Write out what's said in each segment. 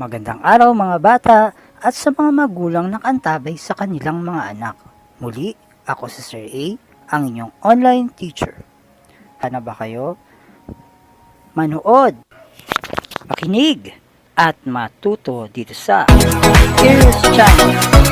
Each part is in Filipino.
Magandang araw mga bata at sa mga magulang na kantabay sa kanilang mga anak. Muli, ako si Sir A, ang inyong online teacher. Handa ba kayo? Manood, makinig, at matuto dito sa Curious Channel.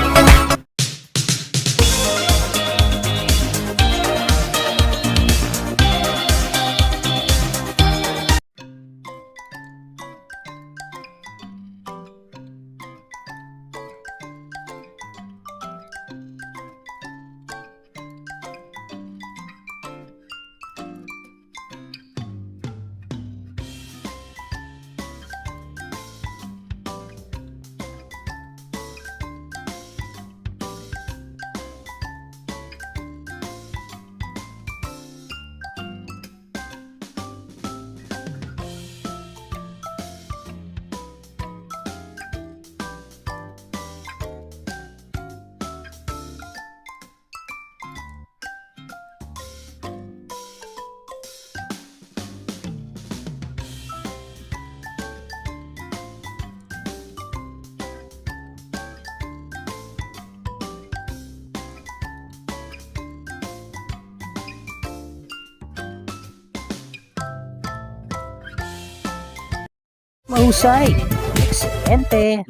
Mahusay! Ekscelente!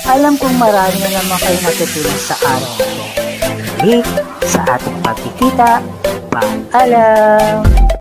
Alam kong marami na naman kayo natutunan sa araw ko. Muli, sa ating pagkikita, paalam!